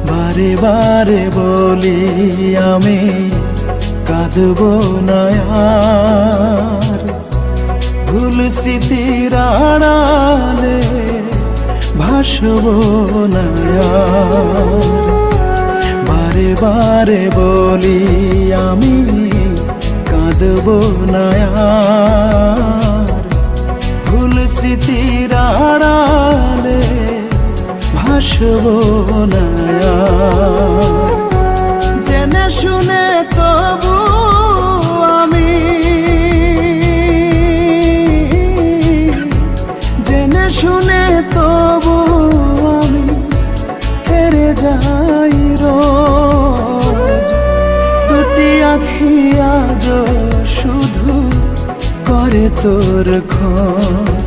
বারে বারে বলি আমি কাঁদব না আর, ভুল স্মৃতির আড়ালে ভাসব না আর। বারে বারে বলি আমি কাঁদব না আর, ভুল স্মৃতির আড়ালে ভাসব না আর। জেনে শুনে তবু আমি, জেনে শুনে তবু আমি হেরে যাই রোজ। দুটি আখি আজ শুধু করে তোর খোঁজ।